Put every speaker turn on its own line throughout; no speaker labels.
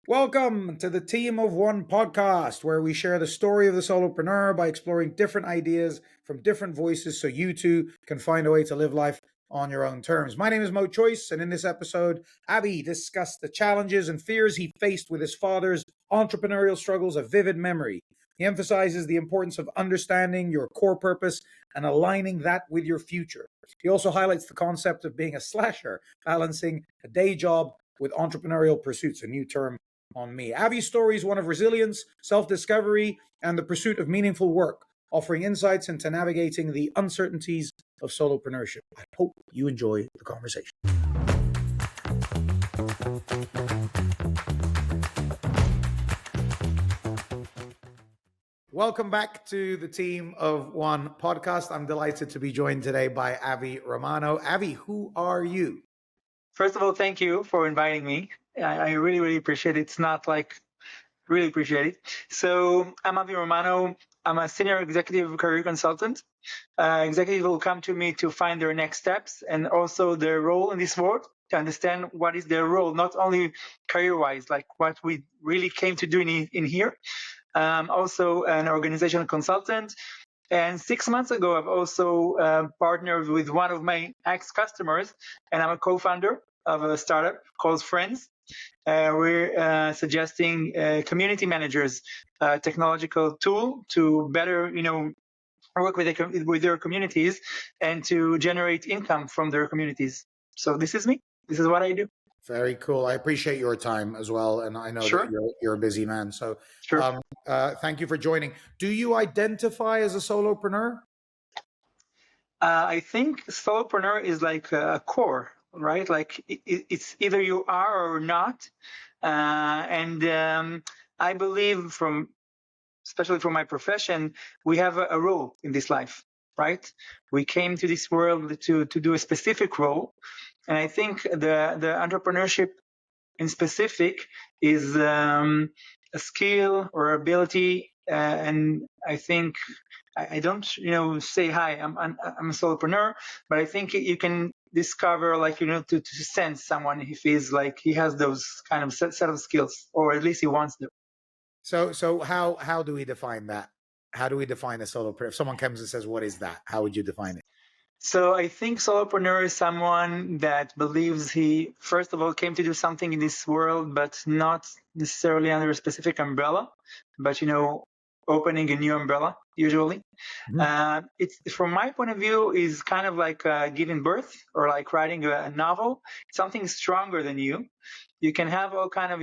Welcome to the Team of One podcast, where we share the story of the solopreneur by exploring different ideas from different voices so you too can find a way to live life on your own terms. My name is Mo Choice, and in this episode, Avi discussed the challenges and fears he faced with his father's entrepreneurial struggles of vivid memory. He emphasizes the importance of understanding your core purpose and aligning that with your future. He also highlights the concept of being a slasher, balancing a day job with entrepreneurial pursuits, a new term on me. Avi's story is one of resilience, self-discovery, and the pursuit of meaningful work, offering insights into navigating the uncertainties of solopreneurship. I hope you enjoy the conversation. Welcome back to the Team of One podcast. I'm delighted to be joined today by Avi Romano. Avi, who are you?
First of all, thank you for inviting me. I really appreciate it. It's not like really appreciate it. So I'm Avi Romano. I'm a senior executive career consultant. Executives will come to me to find their next steps and also their role in this world, to understand what is their role, not only career-wise, like what we really came to do in here. Also an organizational consultant. And 6 months ago, I've also partnered with one of my ex-customers, and I'm a co-founder of a startup called Friends. We're suggesting community managers technological tool to better, work with their communities and to generate income from their communities. So this is me. This is what I do.
Very cool. I appreciate your time as well, and I know that you're a busy man. So thank you for joining. Do you identify as a solopreneur?
I think solopreneur is like a core, right? Like it's either you are or not. And I believe especially from my profession, we have a role in this life, right? We came to this world to do a specific role. And I think the entrepreneurship in specific is a skill or ability. And I think I don't, say, hi, I'm a solopreneur, but I think you can discover, like, to sense someone if he's like, he has those kind of set of skills, or at least he wants them.
So how do we define that? How do we define a solopreneur? If someone comes and says, what is that? How would you define it?
So I think solopreneur is someone that believes he, first of all, came to do something in this world, but not necessarily under a specific umbrella, but, opening a new umbrella, usually. Mm-hmm. It's, from my point of view, is kind of like giving birth or like writing a novel. It's something stronger than you. You can have all kind of,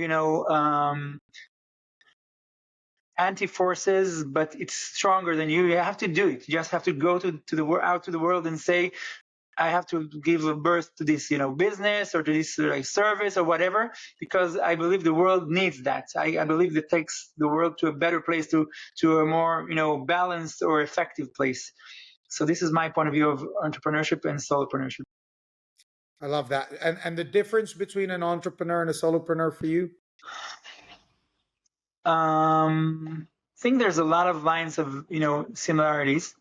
anti-forces, but it's stronger than you. You have to do it. You just have to go out to the world and say, I have to give a birth to this, business or to this service or whatever, because I believe the world needs that. I believe it takes the world to a better place, to a more, balanced or effective place. So this is my point of view of entrepreneurship and solopreneurship.
I love that. And the difference between an entrepreneur and a solopreneur for you?
I think there's a lot of lines of, similarities,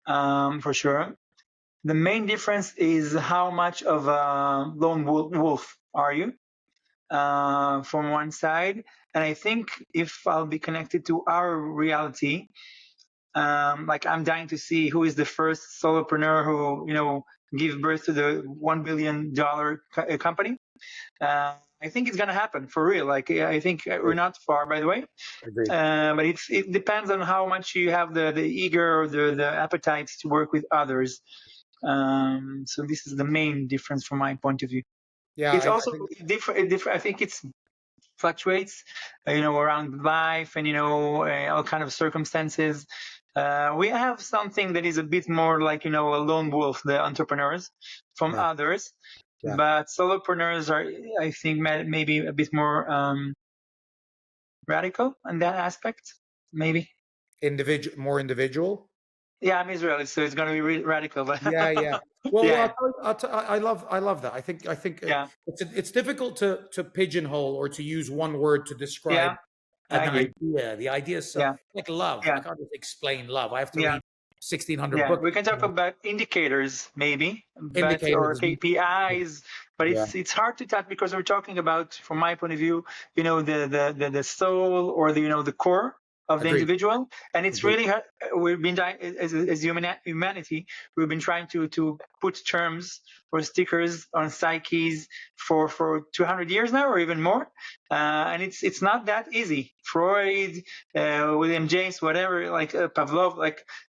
for sure. The main difference is how much of a lone wolf are you, from one side. And I think if I'll be connected to our reality, like I'm dying to see who is the first solopreneur who, give birth to the $1 billion company. I think it's going to happen for real. Like, I think we're not far, by the way. But it depends on how much you have the eager or the appetite to work with others. So this is the main difference from my point of view. Yeah, it's also different. I think it fluctuates, around life and, all kind of circumstances. We have something that is a bit more like, a lone wolf, the entrepreneurs from others. Yeah. But solopreneurs are, I think, maybe a bit more radical in that aspect, maybe.
More individual?
Yeah, I'm Israeli, so it's going to be radical.
Yeah. Well, yeah. I love that. I think it's difficult to pigeonhole or to use one word to describe an idea. The idea is like love. I can't just explain love. I have to read 1,600
Yeah,
books.
we can talk about indicators maybe, or
Indicators.
KPIs, but it's hard to touch because we're talking about, from my point of view, the soul, or the core of the
Agreed.
individual, and it's
Agreed.
really we've been as humanity, we've been trying to put terms or stickers on psyches for 200 years now, or even more, and it's not that easy. Freud, William James, whatever, like Pavlov,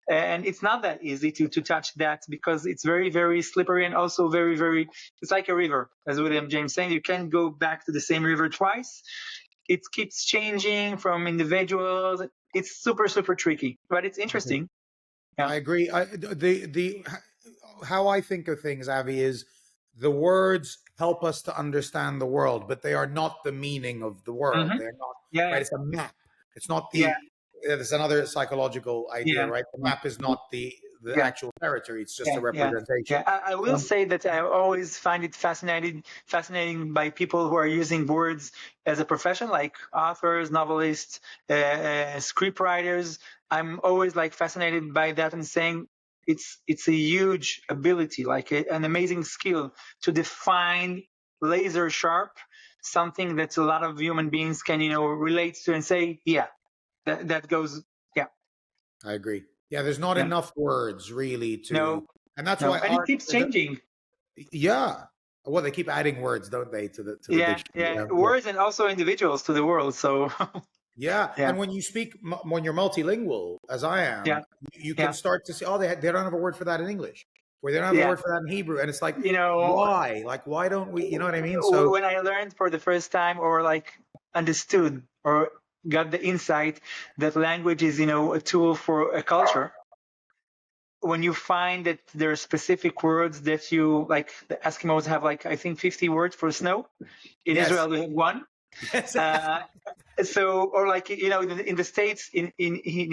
and it's not that easy to touch that, because it's very, very slippery, and also very, very, it's like a river, as William James saying, you can't go back to the same river twice. It keeps changing from individuals. It's super, super tricky, but it's interesting. Yeah.
I agree. How I think of things, Avi, is the words help us to understand the world, but they are not the meaning of the world.
Mhm.
They're not.
Yeah,
Right? It's a map. It's not the. There's another psychological idea, right? The map is not the actual territory. It's just a representation.
Yeah. I will say that I always find it fascinating by people who are using words as a profession, like authors, novelists, scriptwriters. I'm always fascinated by that, and saying it's a huge ability, an amazing skill to define laser sharp something that a lot of human beings can relate to and say, yeah, that goes. Yeah,
I agree. Yeah, there's not enough words really to, and that's why
and
art
it keeps changing.
Yeah. Well, they keep adding words, don't they, to the dictionary?
Yeah, words, and also individuals to the world. So
yeah, and when you speak, when you're multilingual, as I am, you can start to see, they don't have a word for that in English, or they don't have a word for that in Hebrew, and it's like, why? Why don't we? You know what I mean? So
when I learned for the first time, or understood, or got the insight that language is a tool for a culture, when you find that there are specific words that you the Eskimos have, I think 50 words for snow. In Israel we have one.
Yes.
So, or in the States, in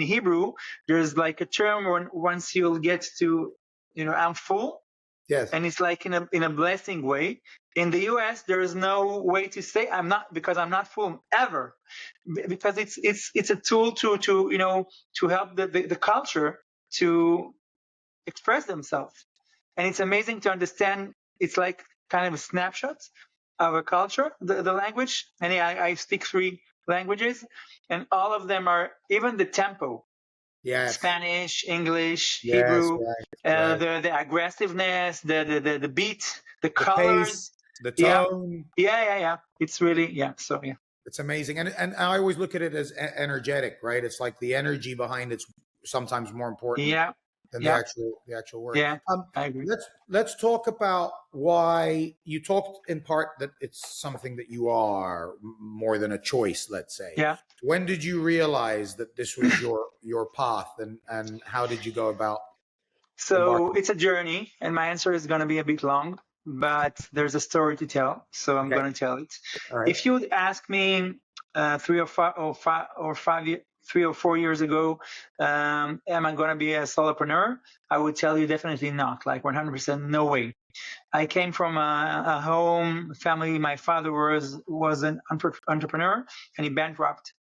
Hebrew, there's a term when once you'll get to I'm full.
Yes.
And it's in a blessing way. In the US, there is no way to say I'm not full ever, because it's a tool to help the culture to express themselves. And it's amazing to understand. It's kind of a snapshot of a culture, the language. And I speak 3 languages, and all of them are, even the tempo.
Yes.
Spanish, English, Hebrew,
right.
The aggressiveness, the beat, the colors,
pace, the tone.
Yeah. It's really, So
it's amazing, and I always look at it as energetic, right? It's like the energy behind it's sometimes more important than the actual word.
Yeah, I agree.
Let's talk about why you talked in part that it's something that you are more than a choice, let's say.
Yeah.
When did you realize that this was your path, and how did you go about?
So it's a journey, and my answer is going to be a bit long, but there's a story to tell, so I'm going to tell it.
Right.
If you would ask me 3 or 4 years ago, am I going to be a solopreneur? I would tell you definitely not, 100% no way. I came from a home family. My father was an entrepreneur, and he bankrupt,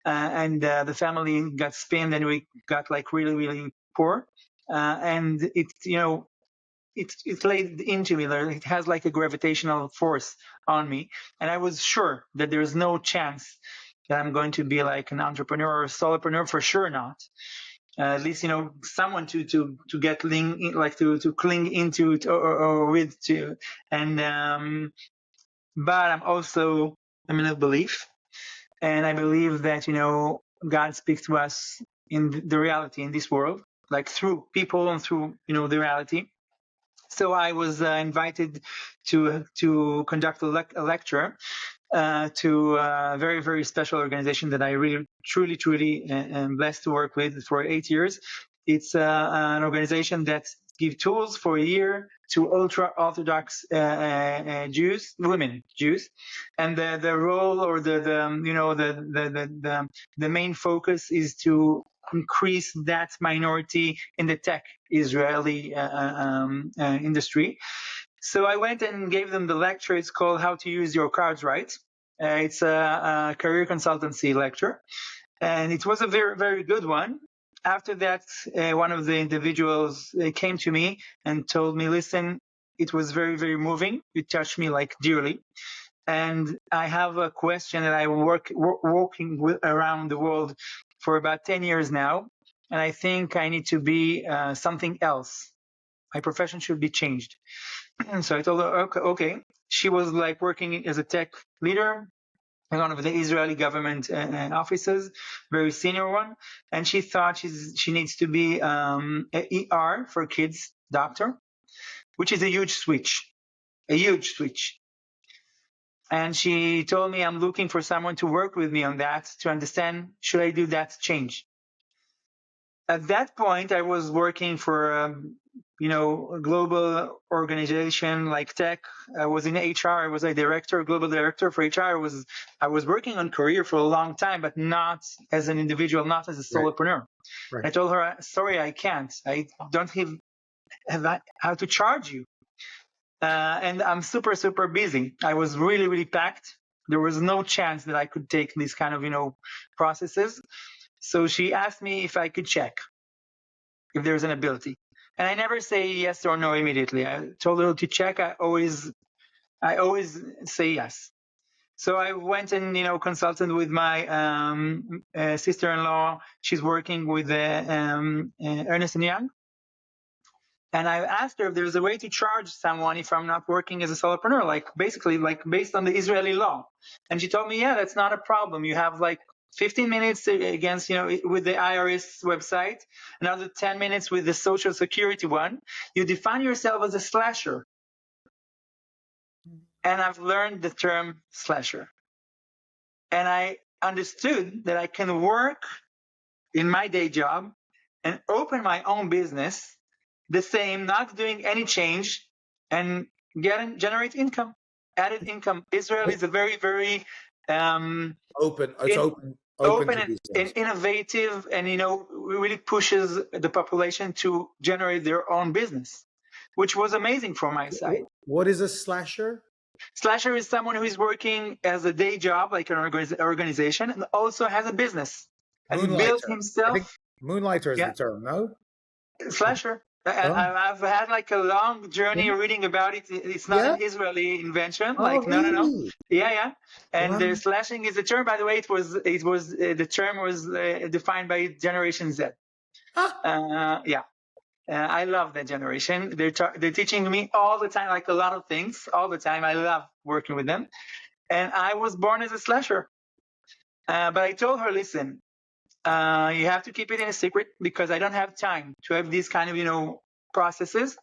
and the family got spinned, and we got really, really poor, and it laid into me. It has a gravitational force on me, and I was sure that there's no chance that I'm going to be an entrepreneur or a solopreneur, for sure not. At least someone to get to cling into or with to, and but I'm in a belief, and I believe that God speaks to us in the reality in this world, through people and through the reality. So I was invited to conduct a lecture to a very, very special organization that I really, truly am blessed to work with for 8 years. It's an organization that gives tools for a year to ultra-Orthodox women Jews, and the role, or the main focus is to increase that minority in the tech Israeli industry. So I went and gave them the lecture. It's called How to Use Your Cards Right. It's a career consultancy lecture, and it was a very, very good one. after that, one of the individuals came to me and told me, listen, it was very, very moving. It touched me like dearly. And I have a question that I working with around the world for about 10 years now. And I think I need to be something else. My profession should be changed. And so I told her, okay. She was like working as a tech leader in one of the Israeli government offices, very senior one. And she thought she needs to be an ER for kids doctor, which is a huge switch. And she told me, I'm looking for someone to work with me on that, to understand, should I do that change? At that point, I was working for, a global organization like tech. I was in HR. I was a global director for HR. I was working on career for a long time, but not as an individual, not as a solopreneur. Right. I told her, sorry, I can't. I don't have how to charge you. And I'm super, super busy. I was really, really packed. There was no chance that I could take these kind of, processes. So she asked me if I could check if there's an ability. And I never say yes or no immediately. I told her to check. I always say yes. So I went and, consulted with my sister-in-law. She's working with Ernst & Young. And I asked her if there's a way to charge someone if I'm not working as a solopreneur, basically based on the Israeli law. And she told me, yeah, that's not a problem. You have 15 minutes against, with the IRS website, another 10 minutes with the Social Security one. You define yourself as a slasher. And I've learned the term slasher. And I understood that I can work in my day job and open my own business the same, not doing any change, and generate income, added income. Israel is a very, very
open
and innovative, and really pushes the population to generate their own business, which was amazing from my side.
What is a slasher?
Slasher is someone who is working as a day job, like an organization, and also has a business and built himself.
I think moonlighter is the term, no?
Slasher. I've had a long journey reading about it. It's not an Israeli invention. No. Yeah. And the slashing is a term. By the way, the term was defined by Generation Z. Yeah. I love that generation. They're teaching me all the time, a lot of things, all the time. I love working with them. And I was born as a slasher. But I told her, listen, you have to keep it in a secret because I don't have time to have these kind of, processes.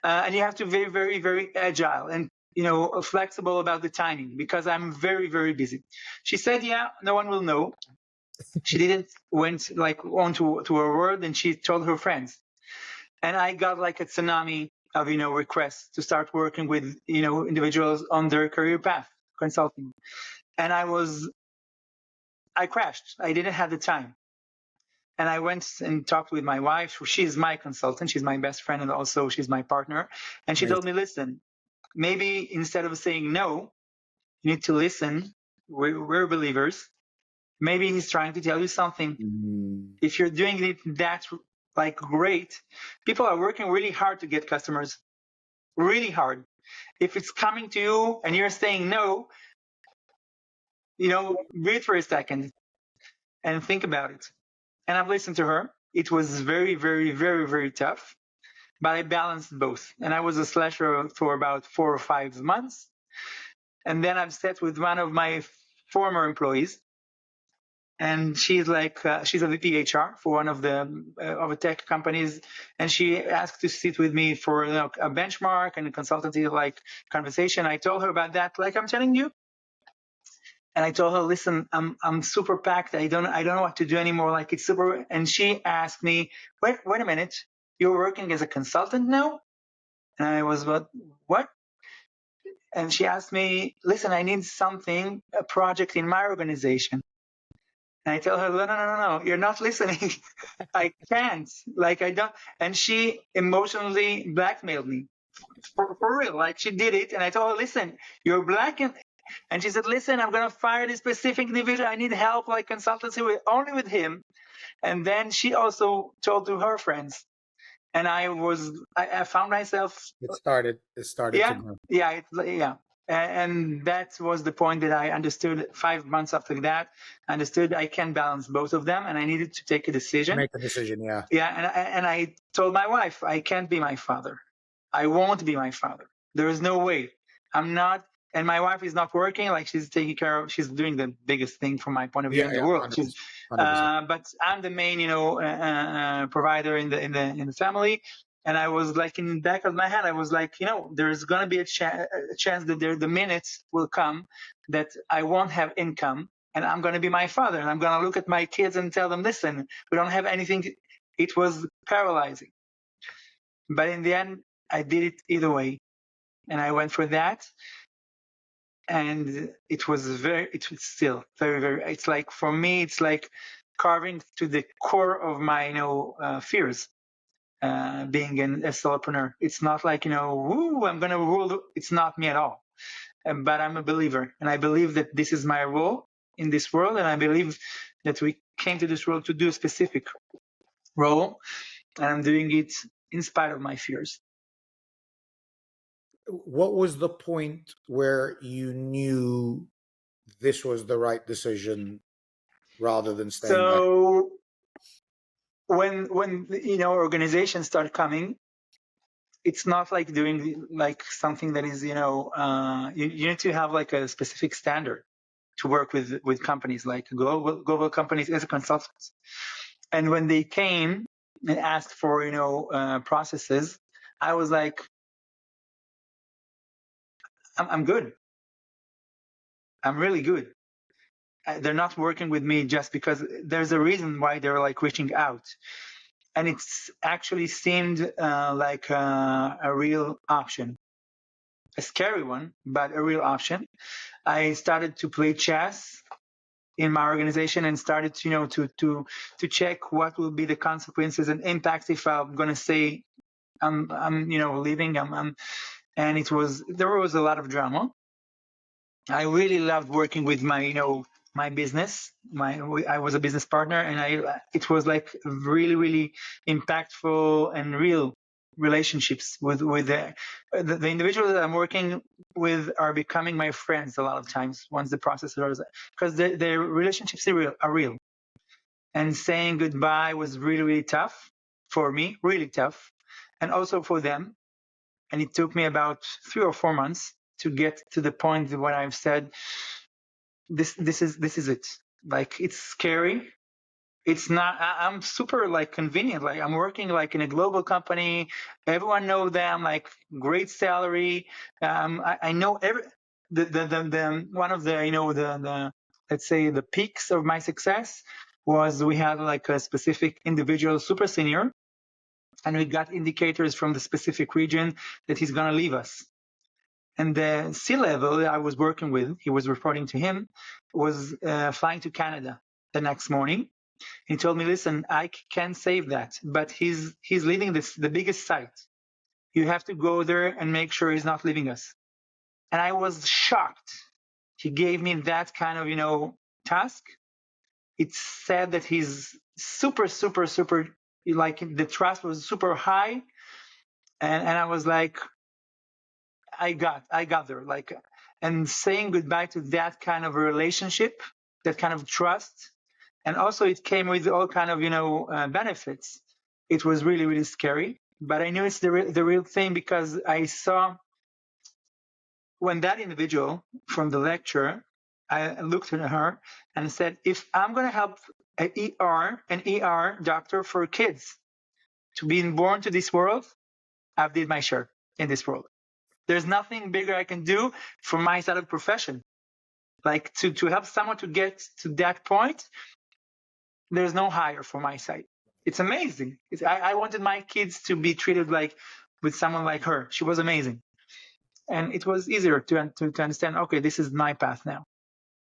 And you have to be very, very, very agile and, flexible about the timing because I'm very, very busy. She said, yeah, no one will know. She didn't went on to her word, and she told her friends. And I got a tsunami of, requests to start working with, individuals on their career path, consulting. And I crashed. I didn't have the time. And I went and talked with my wife. She's my consultant. She's my best friend. And also she's my partner. And she told me, listen, maybe instead of saying no, you need to listen. We're believers. Maybe he's trying to tell you something. If you're doing it that great, people are working really hard to get customers. Really hard. If it's coming to you and you're saying no, breathe for a second and think about it. And I've listened to her. It was very, very, very, very tough, but I balanced both. And I was a slasher for about 4 or 5 months. And then I've sat with one of my former employees, and she's she's a VP HR for one of the tech companies. And she asked to sit with me for a benchmark and a consultative conversation. I told her about that, I'm telling you. And I told her, listen, I'm super packed. I don't know what to do anymore. It's super. And she asked me, wait a minute, you're working as a consultant now? And I was, what? And she asked me, listen, I need a project in my organization. And I tell her, no, you're not listening. I can't. I don't. And she emotionally blackmailed me for real. She did it. And I told her, listen, you're black. And she said, listen, I'm going to fire this specific individual. I need help, consultancy only with him. And then she also told to her friends. And I found myself.
It started
Yeah,
to grow.
yeah. And that was the point that I understood 5 months after that. I understood I can balance both of them, and I needed to take a decision.
Make a decision, yeah.
Yeah, and I told my wife, I can't be my father. I won't be my father. There is no way. I'm not. And my wife is not working. Like, she's she's doing the biggest thing from my point of view in the world.
100%, 100%.
But I'm the main, provider in the family. And I was like, in the back of my head, I was like, there's going to be a chance that the minutes will come that I won't have income, and I'm going to be my father, and I'm going to look at my kids and tell them, listen, we don't have anything. It was paralyzing. But in the end, I did it either way. And I went for that. And it was still very, very, it's like, for me, it's like carving to the core of my, fears. Being a solopreneur, it's not like, I'm going to rule. It's not me at all. But I'm a believer, and I believe that this is my role in this world, and I believe that we came to this world to do a specific role, and I'm doing it in spite of my fears.
What was the point where you knew this was the right decision rather than staying back?
So when organizations start coming, it's not like doing like something that is, you need to have like a specific standard to work with companies, like global companies, as a consultant. And when they came and asked for, processes, I was like, I'm good. I'm really good. They're not working with me just because there's a reason why they're like reaching out. And it's actually seemed like a real option, a scary one, but a real option. I started to play chess in my organization and started, to check what will be the consequences and impacts if I'm going to say I'm leaving. And there was a lot of drama. I really loved working with my business. I was a business partner, and it was like really, really impactful and real relationships with the individuals that I'm working with are becoming my friends a lot of times once the process starts, because the relationships are real. And saying goodbye was really, really tough for me, really tough, and also for them. And it took me about 3 or 4 months to get to the point when I've said, this is it. Like, it's scary. It's not, I'm super like convenient. Like, I'm working like in a global company. Everyone knows them, like great salary. I know one of the let's say the peaks of my success was we had like a specific individual, super senior, and we got indicators from the specific region that he's going to leave us. And the C-level that I was working with, he was reporting to him, was flying to Canada the next morning. He told me, listen, I can save that, but he's leaving the biggest site. You have to go there and make sure he's not leaving us. And I was shocked. He gave me that kind of, task. It said that he's super, super, super, like the trust was super high. And I was like, I got there, like, and saying goodbye to that kind of a relationship, that kind of trust. And also it came with all kind of, benefits. It was really, really scary, but I knew it's the real thing, because I saw when that individual from the lecture, I looked at her and said, if I'm going to help an ER doctor for kids to be born to this world, I've did my share in this world. There's nothing bigger I can do for my side of profession. Like to help someone to get to that point, there's no higher for my side. It's amazing. I wanted my kids to be treated like with someone like her. She was amazing. And it was easier to understand, okay, this is my path now.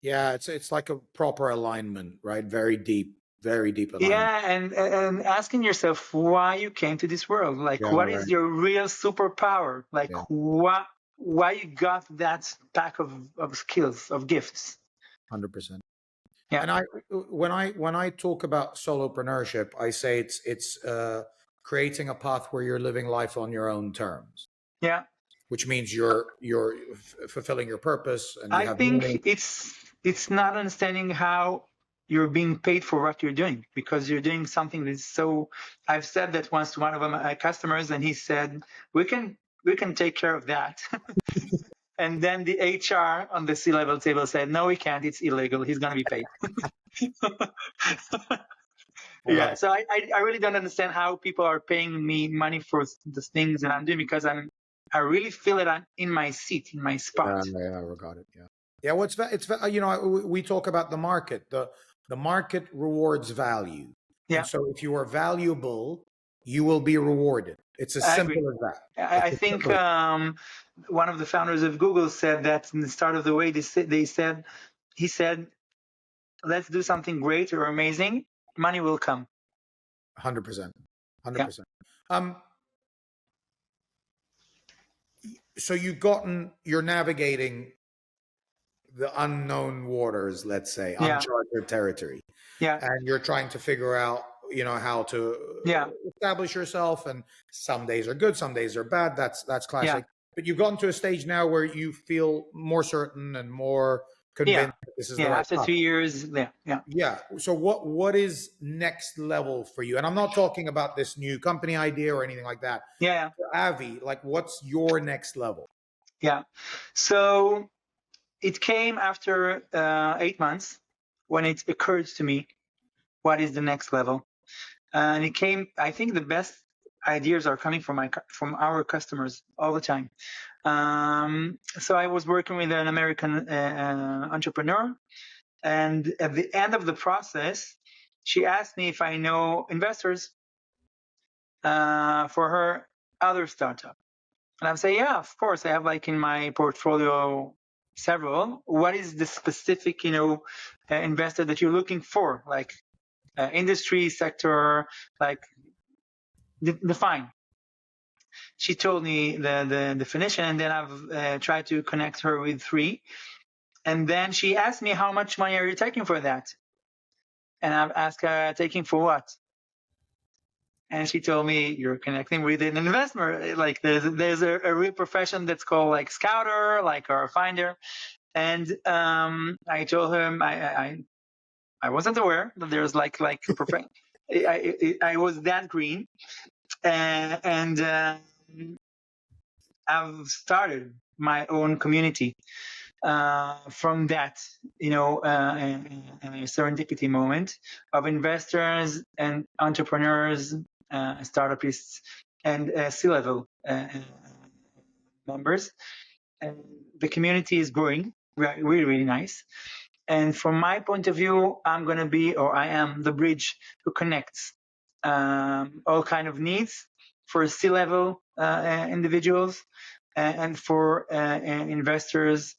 Yeah, it's like a proper alignment, right? Very deep alignment.
Yeah, and asking yourself why you came to this world. Like, what is your real superpower? Like, why you got that pack of skills, of gifts?
100%.
Yeah.
And when I talk about solopreneurship, I say it's creating a path where you're living life on your own terms.
Yeah.
Which means you're fulfilling your purpose, and you
I
have
think
meaning.
it's not understanding how you're being paid for what you're doing, because you're doing something that's so. I've said that once to one of my customers, and he said, we can take care of that. And then the HR on the C-level table said, no, we can't, it's illegal, he's going to be paid. Yeah, so I really don't understand how people are paying me money for the things that I'm doing, because I really feel it in my seat, in my spot.
Yeah, I got it. Yeah. Well, it's we talk about the market. The market rewards value.
Yeah.
And so if you are valuable, you will be rewarded. It's as simple as that.
I think one of the founders of Google said that in the start of the way he said, let's do something great or amazing, money will come.
100%. So you're navigating the unknown waters, let's say, uncharted territory.
Yeah.
And you're trying to figure out, how to establish yourself. And some days are good, some days are bad. That's classic. Yeah. But you've gotten to a stage now where you feel more certain and more convinced that this is the right
after
path.
2 years. Yeah.
So what is next level for you? And I'm not talking about this new company idea or anything like that.
Yeah.
For Avi, what's your next level?
Yeah. So it came after 8 months when it occurred to me, what is the next level? And it came, I think the best ideas are coming from our customers all the time. So I was working with an American entrepreneur, and at the end of the process, she asked me if I know investors for her other startup. And I say, yeah, of course. I have in my portfolio several. What is the specific, investor that you're looking for? Industry, sector, define. She told me the definition, and then I've tried to connect her with 3. And then she asked me, how much money are you taking for that? And I've asked her, taking for what? And she told me, you're connecting with an investor. There's a real profession that's called scouter, or finder. And I told him I wasn't aware that there's a profession. I was that green, and I've started my own community from that, serendipity moment of investors and entrepreneurs, startupists, and C-level members. And the community is growing, really, really nice. And from my point of view, I am the bridge who connects all kind of needs for C-level individuals and for investors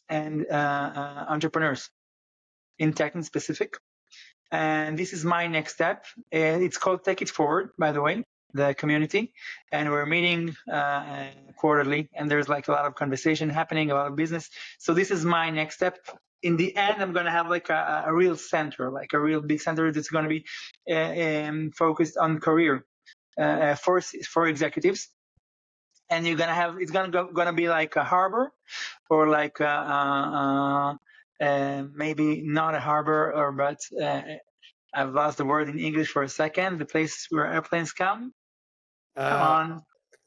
and entrepreneurs in tech in specific. And this is my next step. It's called Take It Forward, by the way, the community. And we're meeting quarterly, and there's a lot of conversation happening, a lot of business. So this is my next step. In the end, I'm going to have a real center, a real big center that's going to be focused on career for executives. And it's going to be like a harbor, or maybe not a harbor, but I've lost the word in English for a second. The place where airplanes come on.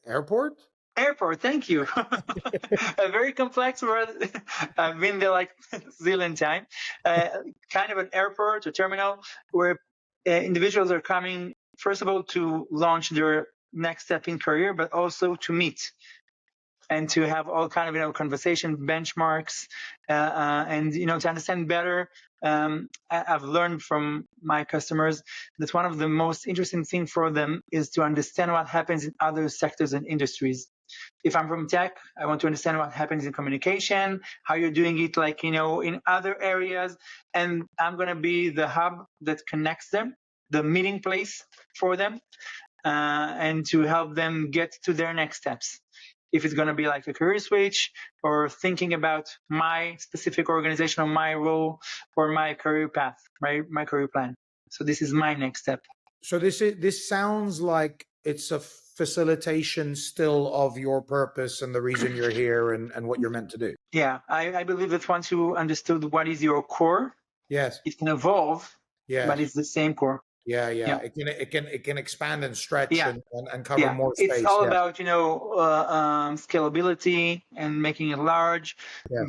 Airport?
Airport, thank you. A very complex word. I've been there a zillion times. Kind of an airport or terminal where individuals are coming, first of all, to launch their next step in career, but also to meet and to have all kind of conversation benchmarks and to understand better. I've learned from my customers that one of the most interesting things for them is to understand what happens in other sectors and industries. If I'm from tech, I want to understand what happens in communication, how you're doing it in other areas, and I'm going to be the hub that connects them, the meeting place for them, and to help them get to their next steps. if it's going to be like a career switch or thinking about my specific organization or my role or my career path, my career plan. So this is my next step.
So this sounds like it's a facilitation still of your purpose and the reason you're here and what you're meant to do.
Yeah, I believe that once you understood what is your core,
yes,
it can evolve, but it's the same core.
Yeah. It can expand and stretch and cover more
space. It's all about scalability and making it large,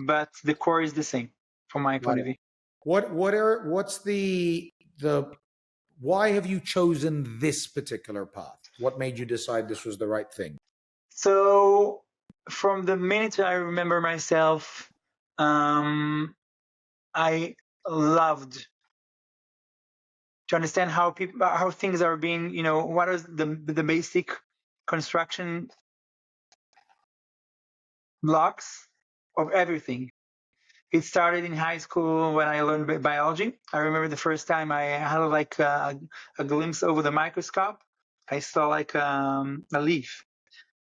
but the core is the same from my point of view.
What's the why have you chosen this particular path? What made you decide this was the right thing?
So from the minute I remember myself, I loved to understand how things are being, what is the basic construction blocks of everything. It started in high school when I learned biology. I remember the first time I had like a glimpse over the microscope. I saw like a leaf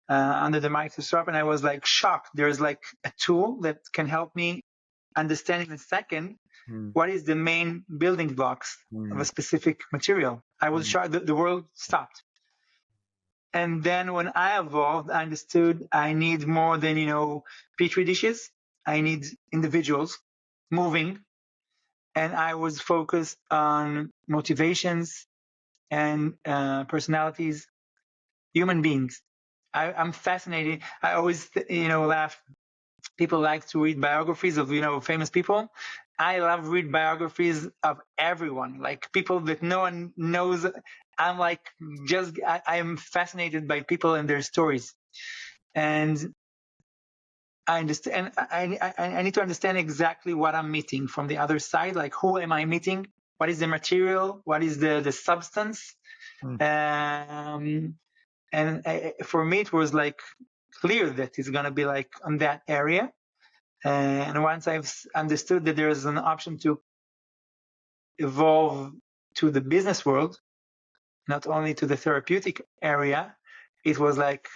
under the microscope, and I was like shocked. There's like a tool that can help me understand in a second what is the main building blocks of a specific material. I was shocked. The world stopped. And then when I evolved, I understood I need more than, petri dishes. I need individuals moving. And I was focused on motivations and personalities, human beings. I'm fascinated. I always, laugh. People like to read biographies of, famous people. I love read biographies of everyone, like people that no one knows. I'm like, I am fascinated by people and their stories. And I understand, I need to understand exactly what I'm meeting from the other side. Like, who am I meeting? What is the material? What is the substance? And for me, it was like clear that it's going to be like on that area. And once I've understood that there is an option to evolve to the business world, not only to the therapeutic area, it was like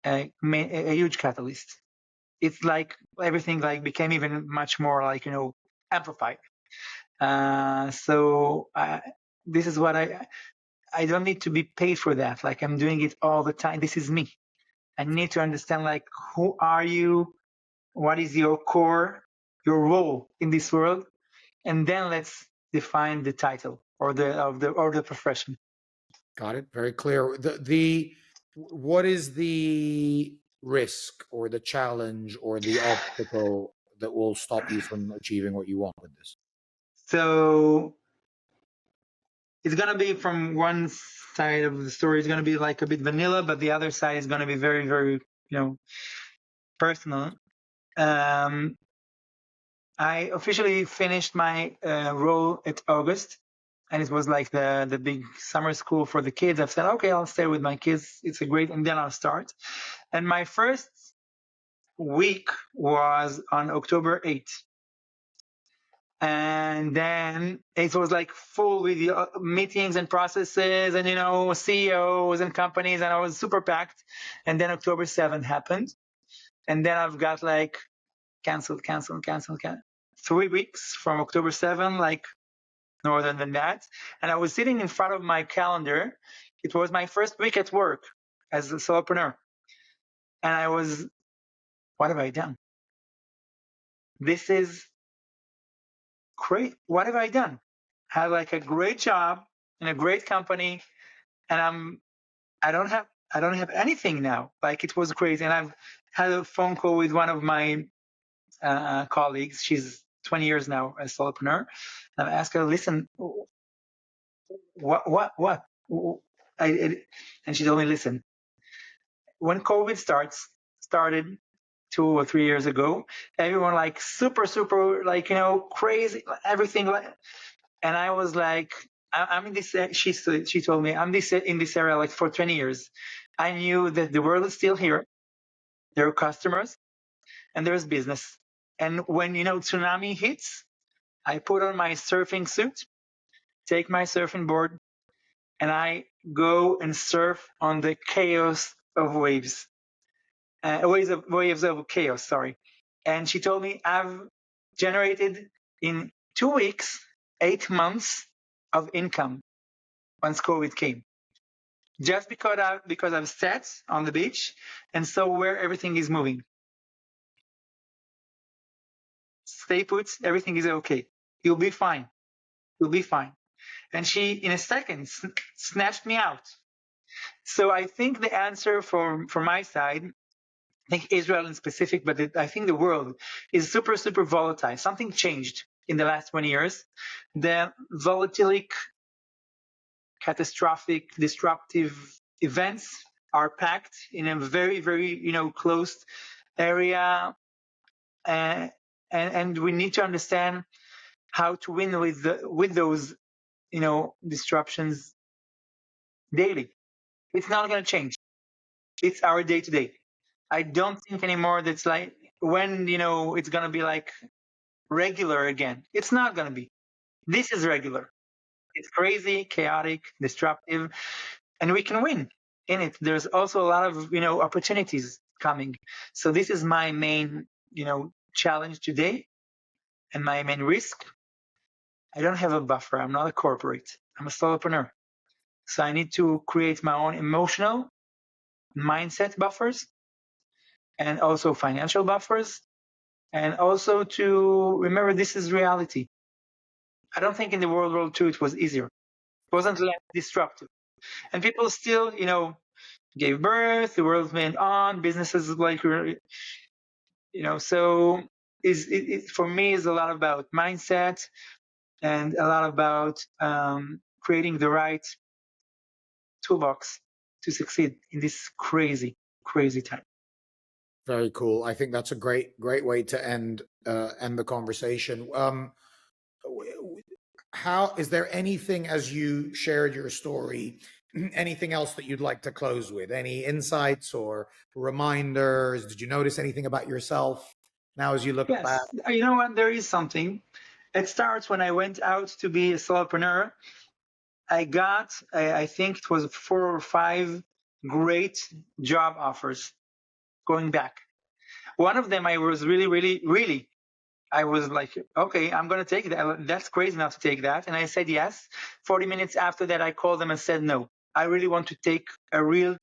a huge catalyst. It's like everything like became even much more like, amplified. So this is what I don't need to be paid for that. Like, I'm doing it all the time. This is me. I need to understand, like, who are you? What is your core, your role in this world? And then let's define the title or the profession.
Got it. Very clear. What is the risk or the challenge or the obstacle that will stop you from achieving what you want with this?
So it's going to be, from one side of the story, it's going to be like a bit vanilla, but the other side is going to be very, very, personal. I officially finished my role at August, and it was like the big summer school for the kids. I've said, okay, I'll stay with my kids. It's a great, and then I'll start. And my first week was on October 8th. And then it was like full with meetings and processes and, CEOs and companies, and I was super packed. And then October 7th happened. And then I've got like canceled. 3 weeks from October 7th, like no more than that. And I was sitting in front of my calendar. It was my first week at work as a solopreneur. And I was, what have I done? This is great. What have I done? I had like a great job in a great company, and I don't have anything now. Like, it was crazy. And I've had a phone call with one of my colleagues. She's 20 years now as solopreneur. And I asked her, listen, what? And she told me, listen, when COVID started 2 or 3 years ago, everyone like super, like, crazy, everything. And I was like, I'm in this, she told me, I'm in this area like for 20 years. I knew that the world is still here. There are customers and there's business. And when, tsunami hits, I put on my surfing suit, take my surfing board, and I go and surf on the chaos of waves. waves of chaos, sorry. And she told me, I've generated in 2 weeks, 8 months of income once COVID came. Just because I've sat on the beach and saw where everything is moving. Stay put, everything is okay. You'll be fine. You'll be fine. And she, in a second, snatched me out. So I think the answer from my side, I think Israel in specific, but I think the world is super, super volatile. Something changed in the last 20 years. The volatile, catastrophic, disruptive events are packed in a very, very, closed area. And we need to understand how to win with those, disruptions daily. It's not going to change. It's our day to day. I don't think anymore that's like when, it's going to be like regular again. It's not going to be. This is regular. It's crazy, chaotic, disruptive, and we can win in it. There's also a lot of, opportunities coming. So this is my main, challenge today and my main risk. I don't have a buffer. I'm not a corporate. I'm a solopreneur. So I need to create my own emotional mindset buffers and also financial buffers. And also to remember this is reality. I don't think in the World War II it was easier. It wasn't less disruptive. And people still, gave birth, the world went on, businesses like, so for me is a lot about mindset and a lot about creating the right toolbox to succeed in this crazy, crazy time.
Very cool. I think that's a great way to end the conversation. How is there anything, as you shared your story, anything else that you'd like to close with? Any insights or reminders? Did you notice anything about yourself now as you look back?
You know what? There is something. It starts when I went out to be a solopreneur. I got, I think it was 4 or 5 great job offers going back. One of them I was really, I was like, okay, I'm going to take that. That's crazy not to take that. And I said yes. 40 minutes after that, I called them and said, no, I really want to take a real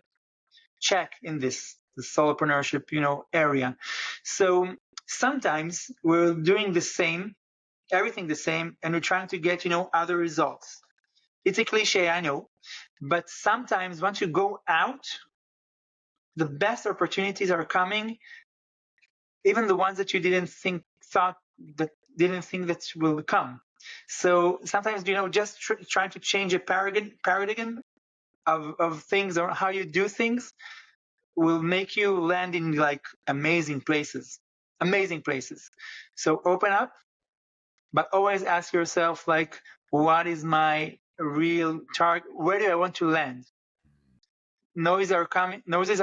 check in the solopreneurship, area. So sometimes we're doing the same, everything the same, and we're trying to get, other results. It's a cliche, I know, but sometimes once you go out, the best opportunities are coming, even the ones that you didn't think that will come. So sometimes, just trying to change a paradigm of things or how you do things will make you land in like amazing places. So open up, but always ask yourself, like, what is my real target? Where do I want to land? Noises are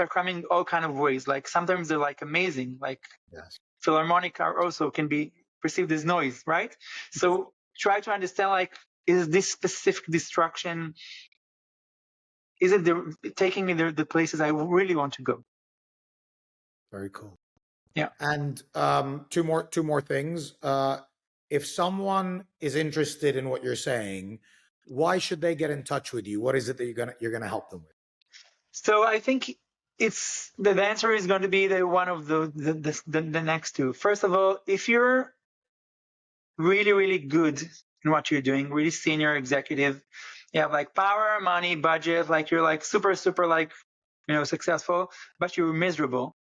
coming all kind of ways. Like sometimes they're like amazing, like yes. Philharmonic are also can be perceived as noise, right? So try to understand, like, is this specific distraction, is it taking me the places I really want to go?
Very cool.
Yeah.
And two more things. If someone is interested in what you're saying, why should they get in touch with you? What is it that you're gonna help them with? So
I think it's the answer is going to be one of the next two. First of all, if you're really, really good in what you're doing, really senior executive, you have like power, money, budget, like you're like super, super like, successful, but you're miserable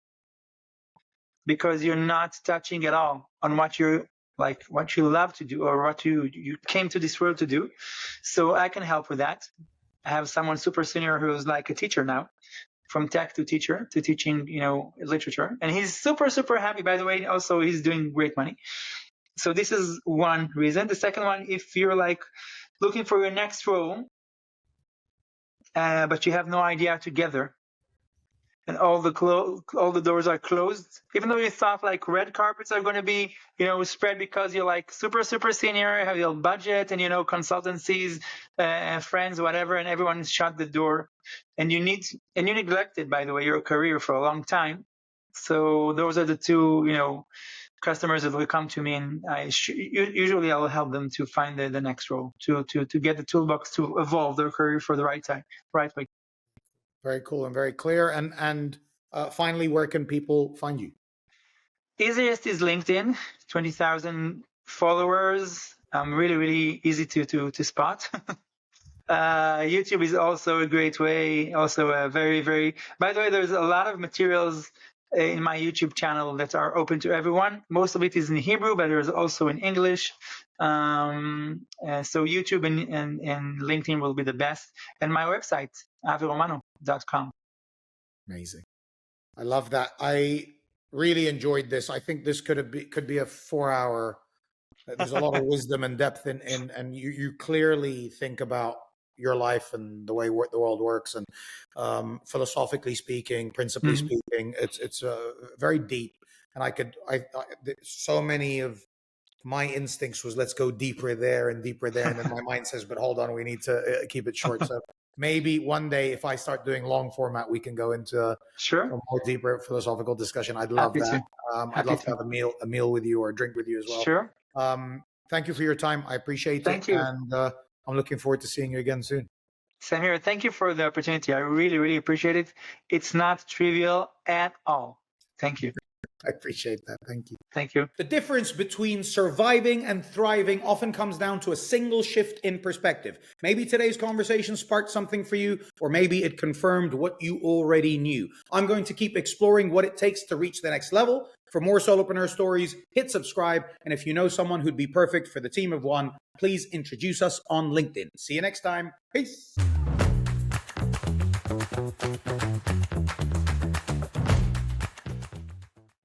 because you're not touching at all on what you love to do or what you came to this world to do. So I can help with that. I have someone super senior who's like a teacher now, from tech to teacher to teaching, literature. And he's super, super happy, by the way. Also, he's doing great money. So this is one reason. The second one, if you're like looking for your next role, but you have no idea together, and all the doors are closed, even though you thought like red carpets are going to be, spread because you're like super, super senior, have your budget and, consultancies, friends, whatever, and everyone shut the door, and you neglected, by the way, your career for a long time. So those are the two, customers that will come to me, and usually I will help them to find the next role, to get the toolbox to evolve their career for the right way.
Very cool and very clear. And finally, where can people find you?
Easiest is LinkedIn, 20,000 followers. Really, really easy to spot. YouTube is also a great way. Also, very, very. By the way, there's a lot of materials in my YouTube channel that are open to everyone. Most of it is in Hebrew, but there's also in English. So YouTube and LinkedIn will be the best. And my website, aviromano.com.
Amazing. I love that. I really enjoyed this. I think this could be a 4-hour. There's a lot of wisdom and depth and you clearly think about your life and the way the world works, and philosophically speaking, principally speaking, it's very deep. And so many of my instincts was let's go deeper there, and then my mind says, but hold on, we need to keep it short. So maybe one day, if I start doing long format, we can go into a more deeper philosophical discussion. I'd love that. I'd love to have a meal with you or a drink with you as well.
Sure.
Thank you for your time. I appreciate it.
Thank you.
And I'm looking forward to seeing you again soon.
Same here. Thank you for the opportunity. I really, really appreciate it. It's not trivial at all. Thank you.
I appreciate that. Thank you.
Thank you.
The difference between surviving and thriving often comes down to a single shift in perspective. Maybe today's conversation sparked something for you, or maybe it confirmed what you already knew. I'm going to keep exploring what it takes to reach the next level. For more solopreneur stories, hit subscribe. And if you know someone who'd be perfect for the team of one, please introduce us on LinkedIn. See you next time. Peace.